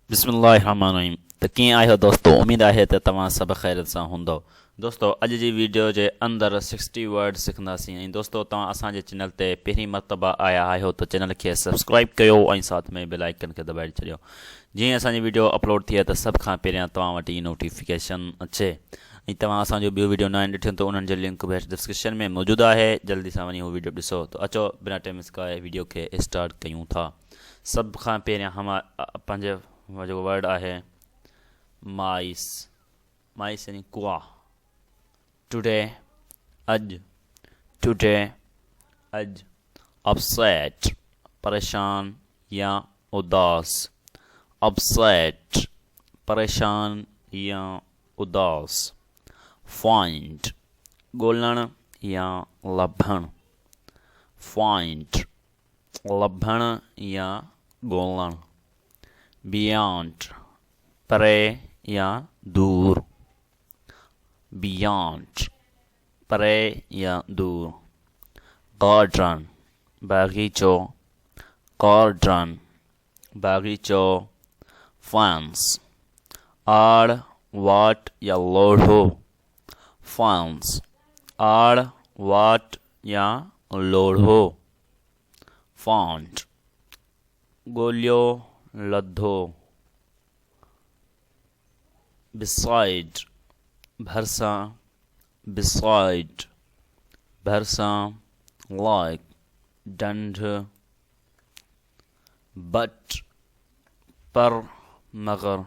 बिस्मिल्लाहिर्रहमानिर्रहीम। त कीअं आहियो दोस्तो? उम्मीद आहे त तव्हां सभु ख़ैरियत सां हूंदो। दोस्तो, अॼु जी वीडियो जे अंदरि 60 वर्ड सिखंदासीं। ऐं दोस्तो, तव्हां असांजे चैनल ते पहिरीं मरतबा आया आहियो त चैनल खे सब्सक्राइब कयो ऐं साथ में बेल आइकन खे दॿाए छॾियो। जीअं असांजी वीडियो अपलोड थिए त सभ खां पहिरियां तव्हां वटि नोटिफिकेशन अचे। ऐं तव्हां असांजो ॿियो वीडियो न आहिनि ॾिठो त उन्हनि जो लिंक बि डिस्क्रिप्शन में मौजूदु आहे। जल्दी सां वञी उहो वीडियो ॾिसो। त अचो बिना टाइम स्काए वीडियो खे स्टार्ट कयूं था। सभ खां पहिरियां पंहिंजे जो वर्ड आहे माइस। माइस यानी कुआ। टुडे अॼु, टुडे अॼु। अपसेट परेशान या उदास। अपसेट परेशान या उदास। फाइंड ॻोल्हण या लभण। फाइंड लभण या ॻोल्हण। बियॉन्ड परे या दूर। बियॉन्ड परे या दूर। गार्डन बागीचो। गार्डन बागीचो। फेंस आड़ वाट या लोढ़ो। फेंस आड़ वाट या लोढ़ो। फाउंड ॻोल्हियो लधो। बिसाइड भरसां। बिसाइड भरसां। लाइक डंड। बट पर मगर।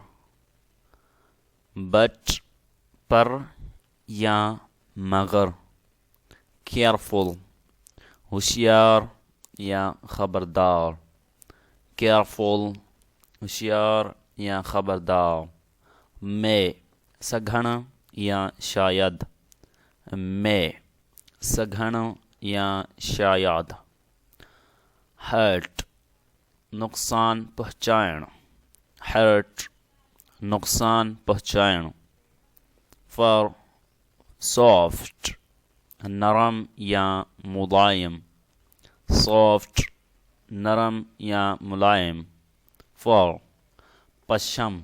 बट पर या मगर। केयरफुल होशियार या खबरदार। केयरफुल होशियार या खबरदार। में सघण या शायद। में सघण या शायद। हर्ट नुक़सान पहुचाइण। हर्ट नुक़सान पहुचाइण। फर सॉफ्ट नरम या मुलायम। सॉफ्ट नरम या मुलायम। फर पशम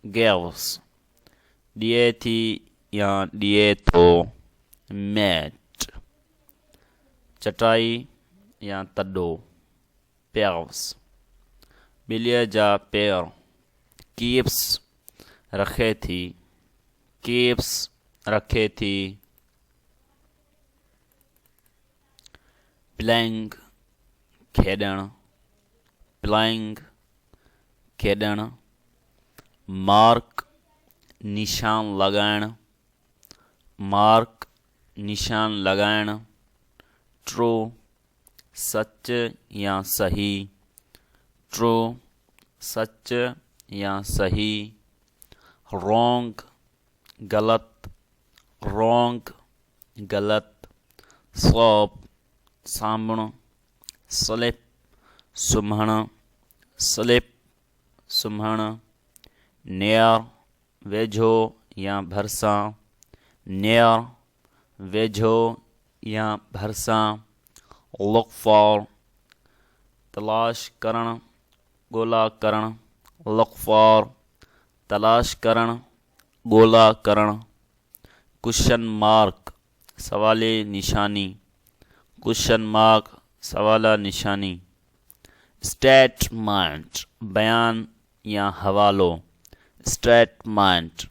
गिव्स ॾिए थी या ॾिए थो। मैट चटाई या तॾो। पेयर्स ॿिलीअ जा पेर। कीप्स रखे थी। कीप्स रखे थी। प्लेइंग खेॾण। प्लेइंग खेॾण। मार्क निशान लॻाइण। मार्क निशान लॻाइण। ट्रू सच या सही। ट्रू सच या सही। रॉन्ग गलत। रॉन्ग गलत। स्लॉप साम्हूं। स्लिप सुम्हण। स्लिप सुम्हण। नियर वेझो या भरसां। नियर वेझो या भरसां। लुक फॉर तलाश करण ॻोल्हा करण। लुक फॉर तलाश करण ॻोल्हा करण। क्वेश्चन मार्क सवाले निशानी। क्वेश्चन मार्क सवाला निशानी। स्टेटमेंट बयान या हवालो। स्टेटमेंट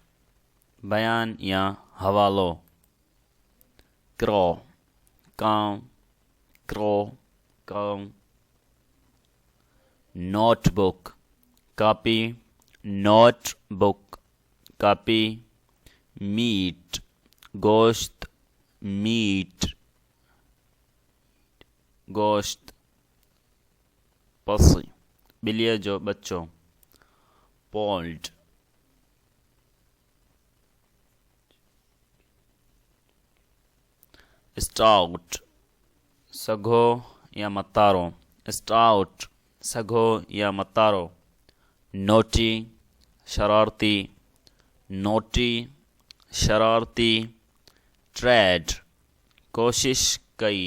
बयान या हवालो। क्रो कांव। क्रो कांव। Notebook copy. Notebook copy. मीट गोश्त। मीट गोश्त। पसी ॿिलीअ जो बच्चो। पोल्ड स्टाउट सघो या मतारो। स्टाउट सघो या मतारो। नोटी शरारती। नोटी शरारती। ट्रेड कोशिश कई।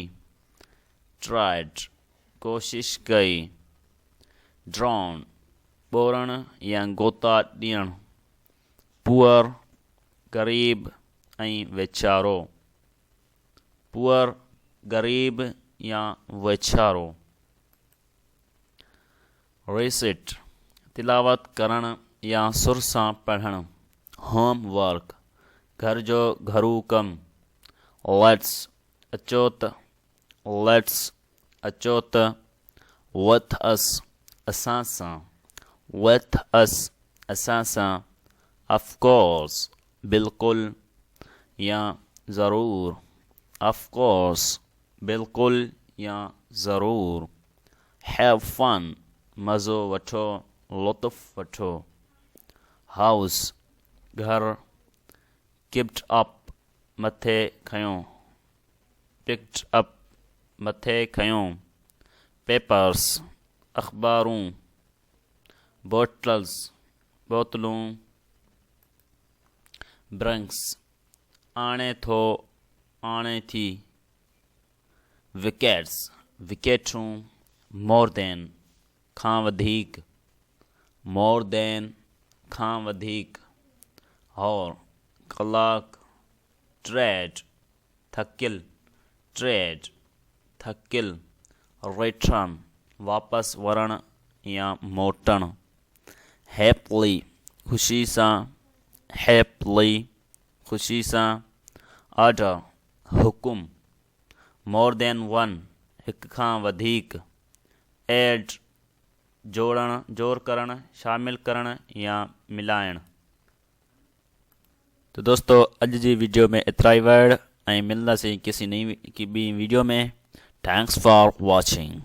ट्राइड कोशिश कई। ड्रोन ॿोड़णु या गोता ॾियणु। पुअर ग़रीब ऐं वेचारो। पुअर ग़रीब या वेचारो। रिसिट तिलावत करणु या सुर सां पढ़णु। होमवर्क घर जो घरू कमु। लेट्स अचो त। लेट्स अचो त। विथ अस असां सां। विथ अस असां सां। ऑफकोर्स बिल्कुलु या ज़रूरु। ऑफकोर्स बिल्कुलु या ज़रूरु। हैव फन मज़ो वठो, लुत्फ़ वठो। हाउस घर। किप्ड अप मथे खयों। पिक्ड अप मथे खयों। पेपर्स अख़बारूं। बोटल्स बोतलूं। ब्रिंक्स आणे थो, आणे थी। विकेट्स विकेटूं। मोर देन खां वधीक। मोर देन खां वधीक। हॉर कलाक। ट्रेड थकिल। ट्रेड थकिल। रिटर्न वापसि वरणु या मोटणु। हैप्पली ख़ुशी सां। हैप्पली ख़ुशी सां। ऑर्डर हुकुम। मोर देन वन हिक खां वधीक। एड जोड़णु जोड़ करणु, शामिल करणु या मिलाइणु। तो दोस्तों अॼु जी वीडियो में एतिरा ई वर्ड ऐं मिलंदासीं किसी नई की ॿी वीडियो में। Thanks for watching.